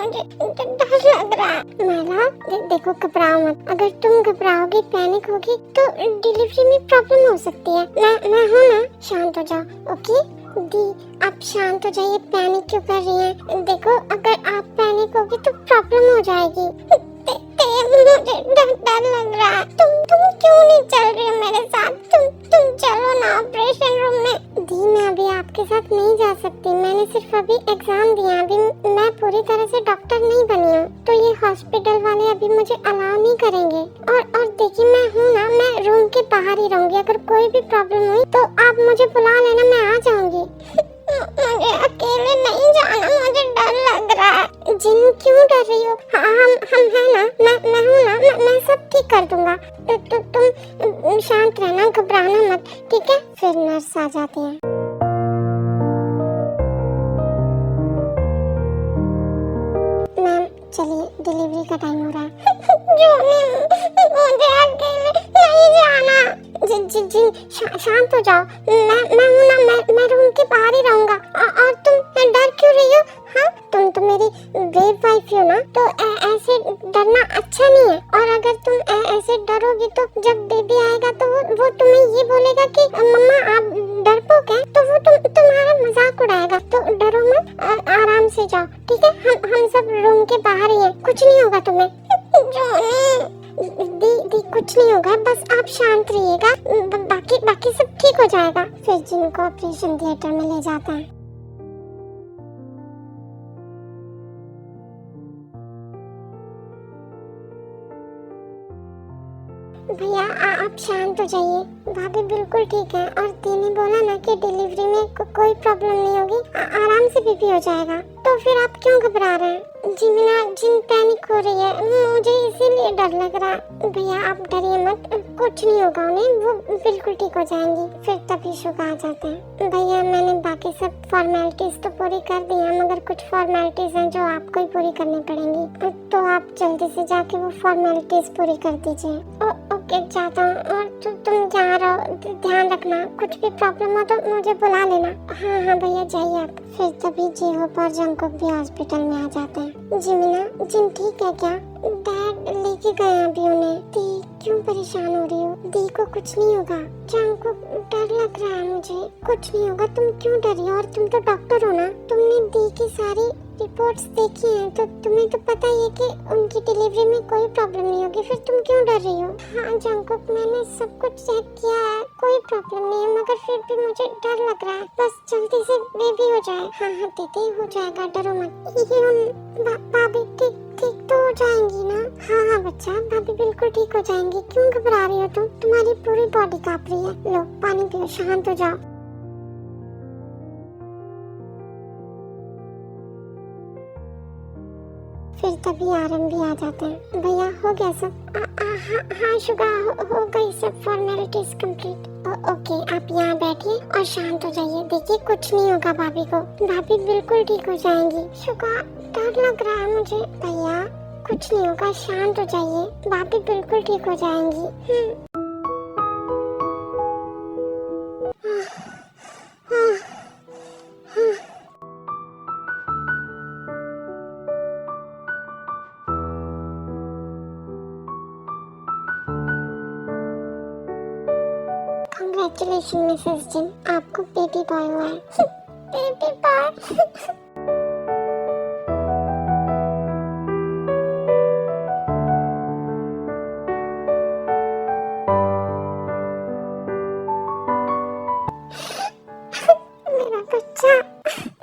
मुझे डर लग रहा है। महिला देखो घबराओ मत, अगर तुम घबराओगी पैनिक होगी तो डिलीवरी में प्रॉब्लम हो सकती है। मैं हूँ ना, शांत हो जाओ। ओके दी, आप शांत हो जाइए, पैनिक क्यों कर रही हैं? देखो अगर आप पैनिक होगी तो प्रॉब्लम हो जाएगी। मुझे डर लग रहा है। तुम क्यों नहीं चल रही हो मेरे साथ? तुम चलो ना ऑपरेशन रूम में। दी मैं अभी आपके साथ नहीं जा सकती, मैंने सिर्फ अभी एग्जाम दिया, अभी मैं पूरी तरह से डॉक्टर नहीं बनी हूँ, तो ये हॉस्पिटल वाले अभी मुझे अलाउ नहीं करेंगे। और देखिए मैं हूँ ना, मैं रूम के बाहर ही रहूंगी, अगर कोई भी प्रॉब्लम हुई तो आप मुझे बुला लेना, मैं आ जाऊंगी। मुझे अकेले नहीं जाना, मुझे डर लग रहा है। जिन क्यों डर रही हो? हम है ना, मैं हूँ ना, मैं सब ठीक कर दूंगा। तो तुम शांत रहना, घबराना मत, ठीक है? फिर नर्स आ जाती है। मैम चलिए, डिलीवरी का टाइम हो रहा है। मुझे अकेले नहीं जाना। जी शांत हो जाओ, मैं हूँ ना, मैं रूम के बाहर ही रहूंगा। और तुम डर क्यों रही हो? हाँ तुम तो मेरी ब्रेव वाइफ हो ना, तो ऐसे डरना अच्छा नहीं है। और अगर तुम ऐसे डरोगी तो जब बेबी आएगा तो वो तुम्हें ये बोलेगा कि मम्मा आप डरपोक हैं, तो वो तुम्हारा मजाक उड़ाएगा। तो डरो मत, आराम से जाओ, ठीक है? हम सब रूम के बाहर ही हैं, कुछ नहीं होगा तुम्हें। दी कुछ नहीं होगा, बस आप शांत रहिएगा, बाकी सब ठीक हो जाएगा। फिर जिनको ऑपरेशन थिएटर में ले जाता है। भैया आप शांत हो जाइए, भाभी बिल्कुल ठीक है। और दी ने बोला ना कि डिलीवरी में कोई प्रॉब्लम नहीं होगी, आराम से बेबी हो जाएगा। तो फिर आप क्यों घबरा रहे हैं? जिमिना जिन पैनिक हो रही है, मुझे इसीलिए डर लग रहा है। भैया आप डरिए मत, कुछ नहीं होगा उन्हें, वो बिल्कुल ठीक हो जाएंगी। फिर तभी शुगा आ जाते हैं। भैया मैंने बाकी सब फॉर्मेलिटीज तो पूरी कर दी है, मगर कुछ फॉर्मेलिटीज हैं जो आपको ही पूरी करनी पड़ेंगी, तो आप जल्दी से जाके वो फॉर्मेलिटीज पूरी कर दीजिए। ओके जाता हूँ। और तुम जहाँ रहो ध्यान रखना, कुछ भी प्रॉब्लम हो तो मुझे बुला लेना। हाँ भैया जाइए आप। फिर तभी जी-होप और जंगकुक भी हॉस्पिटल में आ जाते हैं। जिमिना जिन ठीक है क्या? डैड लेके गए अभी उन्हें। दी क्यों परेशान हो रही हो? दी को कुछ नहीं होगा। जंगकुक डर लग रहा है मुझे। कुछ नहीं होगा, तुम क्यों डर रही हो? और तुम तो डॉक्टर हो ना, तुमने दी की सारी रिपोर्ट्स देखी हैं, तो तुम्हें तो पता ही है कि उनकी डिलीवरी में कोई प्रॉब्लम नहीं होगी, फिर तुम क्यों डर रही हो? हाँ जंगकुक मैंने सब कुछ चेक किया है, कोई प्रॉब्लम नहीं है, मगर फिर भी मुझे डर लग रहा है। बस जल्दी से बेबी हो जाए। हाँ दीदी हो जाएगा, डरो मत। भाभी ठीक तो हो जाएंगी ना? हाँ बच्चा, भाभी बिल्कुल ठीक हो जाएंगी। क्यों घबरा रही हो तुम? तुम्हारी पूरी बॉडी कांप रही है। लो पानी पियो, शांत हो जाओ। फिर तभी आरएम भी आ जाते हैं। भैया हो गया सब? हाँ शुगा हो गई सब फॉर्मेलिटीज कंप्लीट। ओके आप यहाँ बैठिए और शांत हो जाइए। देखिए कुछ नहीं होगा भाभी को, भाभी बिल्कुल ठीक हो जाएंगी। शुगा डर लग रहा है मुझे। भैया कुछ नहीं होगा, शांत हो जाइए, भाभी बिल्कुल ठीक हो जाएंगी। Congratulations मिसेस जिन, आपको बेबी बॉय हुआ है। Baby boy. मेरा बच्चा।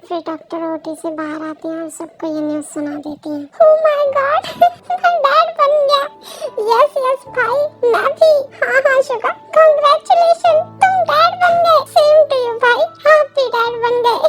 फिर डॉक्टर ओटी से बाहर आती हैं और सबको ये न्यूज़ सुना देती हैं। Oh my God, मैं डैड बन गया। यस भाई, मैं भी। हाँ शुगा, congratulations, तुम डैड बन गए। सेम टू यू भाई, आप भी डैड बन गए।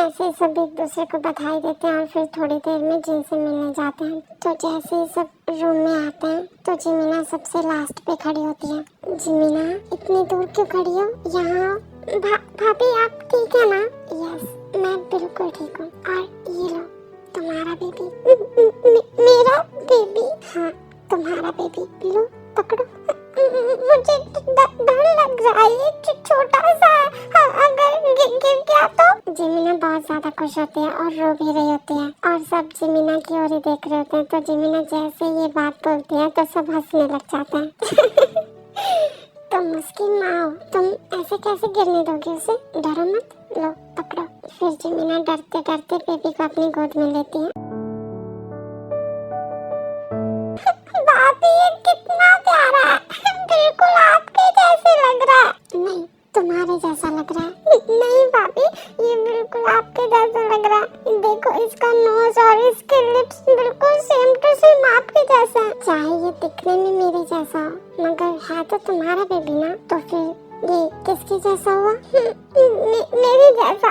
ऐसे सब एक दूसरे को बधाई देते हैं और फिर थोड़ी देर में जिन से मिलने जाते हैं। तो जैसे ही सब रूम में आते हैं तो जिमिना सबसे लास्ट पे खड़ी होती है। जिमिना इतनी दूर क्यों खड़ी हो? यहाँ भाभी आप ठीक है ना? यस मैं बिल्कुल ठीक हूँ। और ये लो तुम्हारा बेबी। मेरा बेबी? हाँ तुम्हारा बेबी, लो पकड़ो। मुझे डर लग रहा रो भी रही होती है और सब जिमीना की ओर ही देख रहे होते हैं। तो जिमीना जैसे ये बात बोलती है तो सब हंसने लग जाते हैं। तुम उसकी माँ हो, तुम ऐसे कैसे गिरने दोगे उसे? डरो मत, लो पकड़ो। फिर जिमीना डरते डरते बेबी को अपनी गोद में लेती है। भाभी ये कितना प्यारा है, बिल्कुल आपके जैसे लग रहा है। नहीं, तुम्हारे जैसा लग रहा है। नहीं भाभी, ये बिल्कुल आपके जैसा लग रहा है। देखो इसका नोज और इसके लिप्स बिल्कुल सेम टू सेम आपके जैसा है। चाहे ये दिखने में मेरे जैसा हो, मगर है तो तुम्हारा बेबी ना, तो फिर ये किसके जैसा हुआ? मेरे जैसा।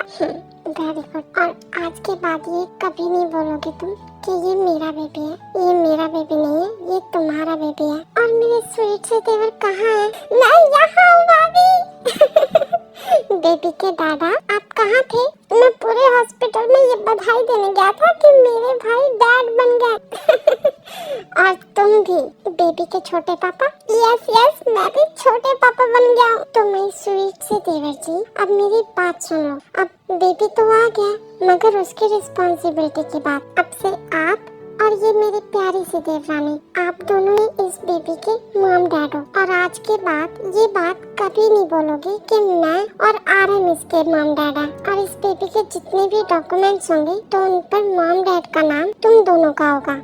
Very good. और आज के बाद ये कभी नहीं बोलोगे तुम कि ये मेरा बेबी है। ये मेरा बेबी नहीं है, ये तुम्हारा बेबी है। और मेरे स्वीट से तेवर कहाँ है? मैं यहाँ हूँ भाभी। बेबी के दादा, आप कहाँ थे? मैं पूरे हॉस्पिटल में ये बधाई देने गया था कि मेरे भाई डैड बन गए। और तुम भी बेबी के छोटे पापा? यस यस, मैं भी छोटे पापा बन गया हूँ। तो मैं स्वीट से देवर जी, अब मेरी बात सुनो। अब बेबी तो आ गया, मगर उसकी रिस्पॉन्सिबिलिटी की बात अब से आप और ये मेरी प्यारी सी देवरानी, आप दोनों ही इस बेबी के मॉम डैड हो। और आज के बाद ये बात कभी नहीं बोलोगे कि मैं और आर्यन इसके मॉम डैड है। और इस बेबी के जितने भी डॉक्यूमेंट्स होंगे तो उन पर मॉम डैड का नाम तुम दोनों का होगा।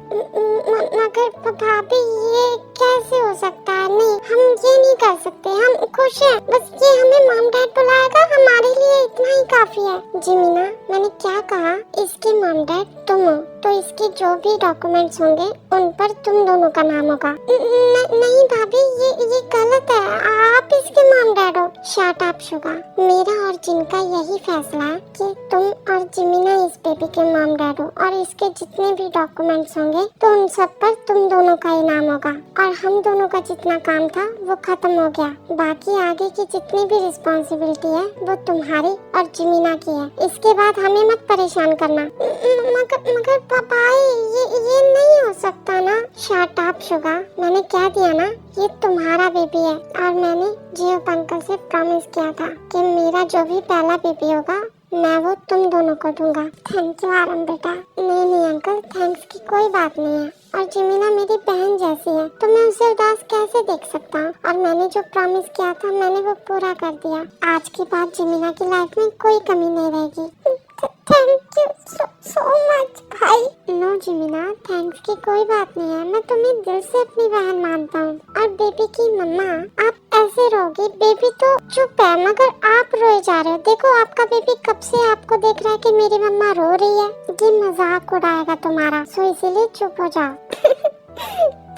मगर भाभी ये कैसे हो सकता है? नहीं, हम ये नहीं कर सकते, हम खुश हैं। बस ये हमें मॉम डैड बुलाएगा, हमारे लिए इतना ही काफी है। जिमीना, मैंने क्या कहा? इसके मॉम डैड तुम हो, तो इसके जो भी डॉक्यूमेंट्स होंगे उन पर तुम दोनों का नाम होगा। नहीं भाभी, ये गलत है, आप इसके मॉम डैड हो। Shut up Suga. मेरा और जिनका यही फैसला है कि तुम और जिमीना इस बेबी के मॉम डैड हो, और इसके जितने भी डॉक्यूमेंट्स होंगे तो उन सब पर तुम दोनों का ही नाम होगा। और हम दोनों का जितना काम था वो खत्म हो गया। बाकी आगे की जितनी भी रिस्पॉन्सिबिलिटी है वो तुम्हारी और जिमीना की है। इसके बाद हमें मत परेशान करना। मगर पापा, ये नहीं हो सकता ना। Shut up Suga. मैंने क्या दिया ना, ये तुम्हारा बेबी है। और मैंने जियो अंकल से प्रॉमिस किया था कि मेरा जो भी पहला बेबी होगा मैं वो तुम दोनों को दूंगा। थैंक यू आरम बेटा। नहीं अंकल, थैंक्स की कोई बात नहीं है। और जिमीना मेरी बहन जैसी है, तो मैं उसे उदास कैसे देख सकता हूँ? और मैंने जो प्रॉमिस किया था मैंने वो पूरा कर दिया। आज के बाद जिमीना की लाइफ में कोई कमी नहीं रहेगी। थैंक यू सो मच भाई। नो जिमीना, थैंक्स की कोई बात नहीं है। मैं तुम्हें दिल से अपनी बहन मानता हूँ। और बेबी की मम्मा, आप ऐसे रहोगी? बेबी तो चुप है, मगर आप रोए जा रहे हो। देखो आपका बेबी कब से आपको देख रहा है कि मेरी मम्मा रो रही है। ये मजाक उड़ाएगा तुम्हारा, सो इसीलिए चुप हो जाओ।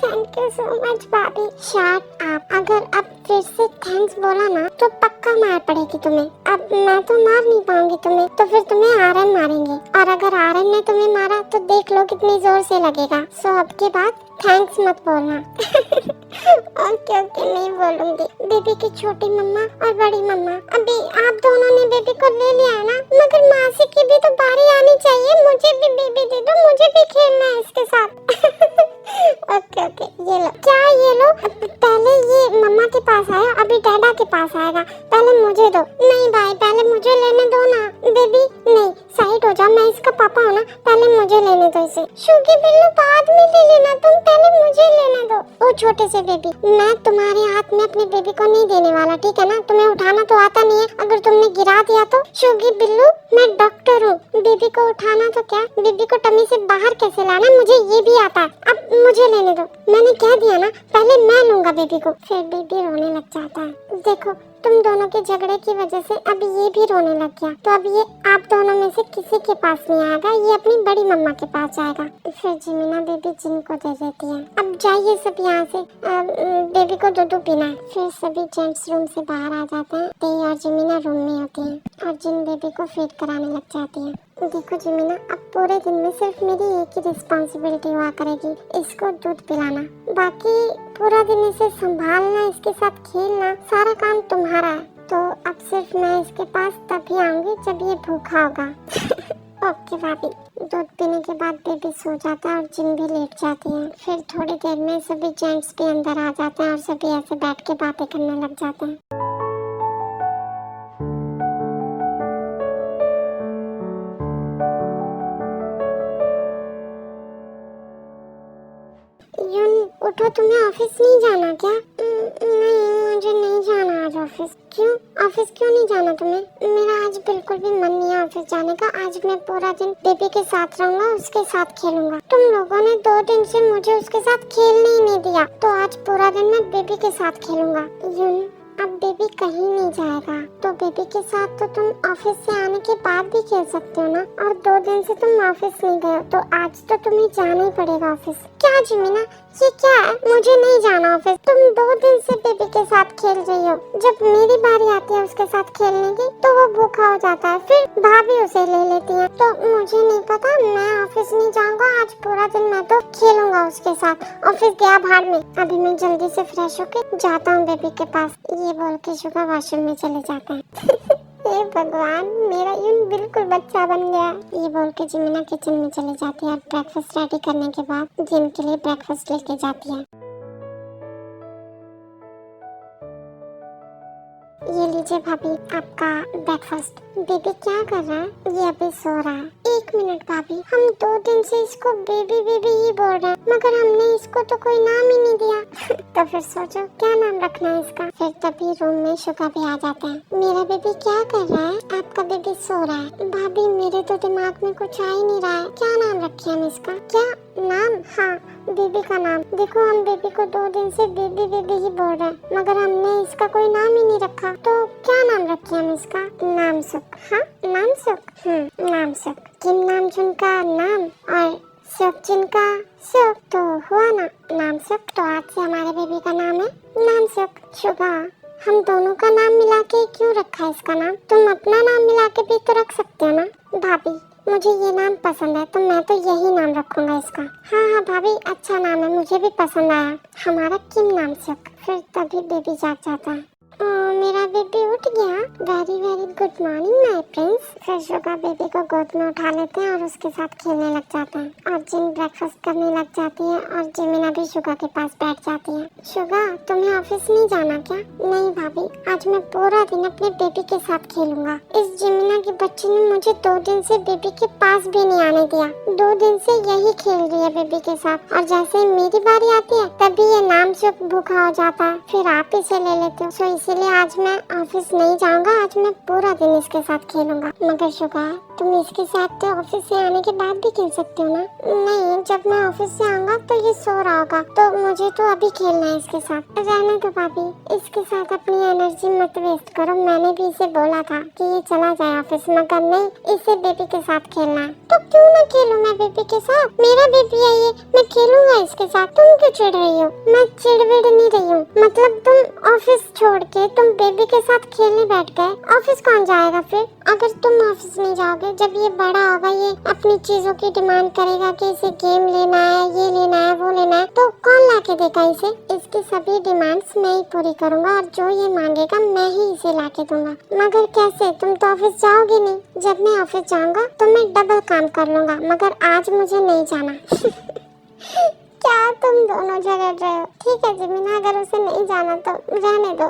थैंक यू सो मच भाभी। Shut up. अगर अब फिर से थैंक्स बोला ना तो पक्का मार पड़ेगी तुम्हें। अब मैं तो मार नहीं पाऊंगी तुम्हें, तो फिर तुम्हें आर्यन मारेंगे। और अगर आर्यन ने तुम्हें मारा तो देख लो कितनी जोर से लगेगा। सो अब के बाद थैंक्स मत बोलना। ओके नहीं बोलूंगी। बेबी की छोटी मम्मा और बड़ी मम्मा, अभी आप दोनों ने बेबी को ले लिया है ना, मगर मासी की भी तो बारी आनी चाहिए। मुझे भी बेबी दे दो, मुझे भी खेलना है इसके साथ। ओके ये लो। क्या ये लो? पहले ये मम्मा के पास आया, अभी डैडा के पास आएगा। पहले मुझे दो। नहीं भाई, पहले मुझे लेने दो ना। बेबी नहीं, साइड हो जाओ, मैं इसका पापा हूँ ना, पहले मुझे लेने दो इसे। शुगी बिल्लू बाद में ले लेना, तुम पहले मुझे लेने दो। ओ छोटे से बेबी, मैं तुम्हारे हाथ में अपने बेबी को नहीं देने वाला, ठीक है ना? तुम्हें उठाना तो आता नहीं है, अगर तुमने गिरा दिया तो। शुगी बिल्लू, मैं डॉक्टर हूँ, बेबी को उठाना तो क्या, बेबी को टमी से बाहर कैसे लाना मुझे ये भी आता है। अब मुझे लेने दो, मैंने क्या दिया ना, पहले मैं लूंगा बेबी को। फिर बेबी रोने लग जाता है। देखो तुम दोनों के झगड़े की वजह से अब ये भी रोने लग गया, तो अब ये आप दोनों में से किसी के पास नहीं आएगा, ये अपनी बड़ी मम्मा के पास जाएगा। फिर जिमीना बेबी जिन को दे देती है। अब जाइए सब यहाँ से, बेबी को दूध पीना है। फिर सभी जेंट्स रूम से बाहर आ जाते हैं। तेई और जिमीना रूम में होती है और जिन बेबी को फीड कराने लग जाती है। देखो जिमीना, अब पूरे दिन में सिर्फ मेरी एक ही रिस्पॉन्सिबिलिटी हुआ करेगी, इसको दूध पिलाना। बाकी पूरा दिन इसे संभालना, इसके साथ खेलना, सारा काम तुम्हारा है। तो अब सिर्फ मैं इसके पास तभी आऊंगी जब ये भूखा होगा। ओके भाभी। दूध पीने के बाद बेबी सो जाता है और जिन भी लेट जाती है। फिर थोड़ी देर में सभी जेंट्स भी अंदर आ जाते हैं और सभी ऐसे बैठ के बातें करने लग जाते हैं। यून उठो, तुम्हें ऑफिस नहीं जाना क्या? नहीं, मुझे नहीं जाना आज ऑफिस। क्यों? ऑफिस क्यों नहीं जाना तुम्हें? मेरा आज बिल्कुल भी मन नहीं है ऑफिस जाने का। आज मैं पूरा दिन बेबी के साथ रहूंगा, उसके साथ खेलूंगा। तुम लोगों ने 2 दिन से मुझे उसके साथ खेलने ही नहीं दिया, तो आज पूरा दिन मैं बेबी के साथ खेलूंगा। यून, अब बेबी कहीं नहीं जाएगा, तो बेबी के साथ तो तुम ऑफिस से आने के बाद भी खेल सकते हो ना। और 2 दिन से तुम ऑफिस नहीं गए, तो आज तो तुम्हें जाना ही पड़ेगा ऑफिस। क्या जिमीना, ये क्या है? मुझे नहीं जाना ऑफिस। तुम 2 दिन से बेबी के साथ खेल रही हो। जब मेरी बारी आती है उसके साथ खेलने की, तो वो भूखा हो जाता है, फिर भाभी उसे ले लेती है। तो मुझे नहीं पता, मैं ऑफिस नहीं जाऊंगा आज पूरा दिन। मैं तो खेलूंगा उसके साथ। ऑफिस गया भाड़ में। अभी मैं जल्दी से फ्रेश होके जाता हूँ बेबी के पास। ये बोल के शुगा वॉशरूम में चले जाते हैं। हे भगवान, मेरा यून बिल्कुल बच्चा बन गया। ये बोल के जिमीना किचन में चली जाती है और ब्रेकफास्ट रेडी करने के बाद जिम के लिए ब्रेकफास्ट लेके जाती है। ये लीजिए भाभी, आपका ब्रेकफास्ट। बेबी क्या कर रहा है? ये अभी सो रहा है। 1 मिनट भाभी, हम 2 दिन से इसको बेबी बेबी ही बोल रहे हैं, मगर हमने इसको तो कोई नाम ही नहीं दिया। तो फिर सोचो क्या नाम रखना है इसका। फिर तभी रूम में शुगा भी आ जाता है। मेरा बेबी क्या कर रहा है? आपका बेबी सो रहा है। भाभी, मेरे तो दिमाग में कुछ आ ही नहीं रहा है, क्या नाम रखे हम इसका? क्या नाम? हाँ, बेबी का नाम। देखो, हम बेबी को 2 दिन से बेबी बेबी ही बोल रहे हैं, मगर हमने इसका कोई नाम ही नहीं रखा। तो क्या नाम रखे हम इसका? नाम सुख। हाँ, नाम सुख। नाम सुख। किम नाम जुनका नाम और सुख जिनका सुख, तो हुआ ना नाम सुख। तो आज से हमारे बेबी का नाम है नाम सुख। शुगा, हम दोनों का नाम मिला के क्यों रखा है इसका नाम? तुम अपना नाम मिला के भी तो रख सकते हो ना। भाभी, मुझे ये नाम पसंद है, तो मैं तो यही नाम रखूंगा इसका। हाँ हाँ भाभी, अच्छा नाम है, मुझे भी पसंद आया। हमारा किम नाम सुख। फिर तभी बेबी जाग जाता है। मेरा बेबी उठ गया। Very very good morning my Prince. फिर शुगा बेबी को गोद में उठा लेते हैं और उसके साथ खेलने लग जाते हैं। और जिन ब्रेकफास्ट करने लग जाती है और जिमिना भी शुगा के पास बैठ जाती है। शुगा, तुम्हें ऑफिस नहीं जाना क्या? नहीं भाभी, आज मैं पूरा दिन अपने बेबी के साथ खेलूंगा। इस जिमिना की बच्ची ने मुझे 2 दिन से बेबी के पास भी नहीं आने दिया। 2 दिन से यही खेल रही है बेबी के साथ, और जैसे ही मेरी बारी आती है तभी ये नाम सुख भूखा हो जाता है, फिर आप इसे ले लेते हो। सो इसीलिए आज मैं ऑफिस नहीं जाऊंगा। आज मैं पूरा दिन इसके साथ खेलूंगा। मगर शुगा, तुम इसके साथ तो ऑफिस से आने के बाद भी खेल सकते हो ना? नहीं, जब मैं ऑफिस से आऊंगा तो ये सो रहा होगा, तो मुझे तो अभी खेलना है इसके साथ। रहने दो भाभी, इसके साथ अपनी एनर्जी मत वेस्ट करो। मैंने भी इसे बोला था कि ये चला जाए ऑफिस, मगर नहीं, इसे बेबी के साथ खेलना है। तो क्यों ना खेलूं मैं बेबी के साथ? मेरा बेबी है ये, मैं खेलूंगा इसके साथ। तुम क्यों चिढ़ रही हो? मैं चिड़विड़ नहीं रही हूँ। मतलब तुम ऑफिस छोड़ के तुम बेबी के साथ खेलने बैठ गए। ऑफिस कौन जाएगा फिर? अगर तुम ऑफिस नहीं जाओगे, जब ये बड़ा होगा, ये अपनी चीजों की डिमांड करेगा कि इसे गेम लेना है, ये लेना है, वो लेना है, तो कौन लाके देगा इसे? इसकी सभी डिमांड्स मैं ही पूरी करूंगा, और जो ये मांगेगा मैं ही इसे लाके दूंगा। मगर कैसे? तुम तो ऑफिस जाओगे नहीं। जब मैं ऑफिस जाऊंगा तो मैं डबल काम कर लूंगा, मगर आज मुझे नहीं जाना। क्या तुम दोनों झगड़ रहे हो? ठीक है जिमिना, अगर उसे नहीं जाना तो रहने दो।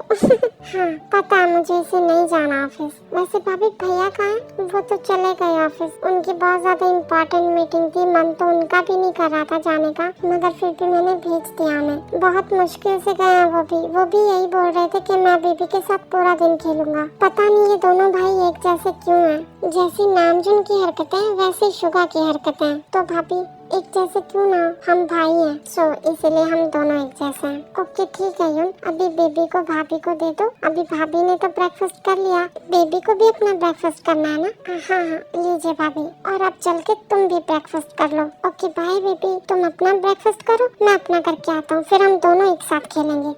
हाँ, पता है मुझे इसे नहीं जाना ऑफिस। वैसे भाभी, भैया कहाँ है? वो तो चले गए ऑफिस। उनकी बहुत ज्यादा इम्पोर्टेंट मीटिंग थी। मन तो उनका भी नहीं कर रहा था जाने का, मगर फिर भी मैंने भेज दिया उन्हें। बहुत मुश्किल से गए वो भी यही बोल रहे थे कि मैं बेबी के साथ पूरा दिन खेलूंगा। पता नहीं ये दोनों भाई एक जैसे क्यों हैं? जैसी नामजुन की हरकतें वैसे शुगा की हरकतें। तो भाभी, एक जैसे क्यों ना? हम भाई हैं, सो इसलिए हम दोनों एक जैसे हैं। ओके ठीक है यून, अभी बेबी को भाभी को दे दो। अभी भाभी ने तो ब्रेकफास्ट कर लिया, बेबी को भी अपना ब्रेकफास्ट करना है ना? हाँ हाँ, लीजिए भाभी, और अब चल के तुम भी ब्रेकफास्ट कर लो। ओके बाय बेबी, तुम अपना ब्रेकफास्ट करो, मैं अपना करके आता हूँ, फिर हम दोनों एक साथ खेलेंगे।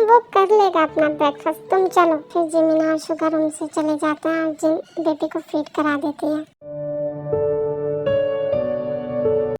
वो कर लेगा अपना ब्रेकफास्ट, तुम चलो। फिर जिमिना और शुगर रूम से चले जाते हैं और जिन बेबी को फीड करा देती है।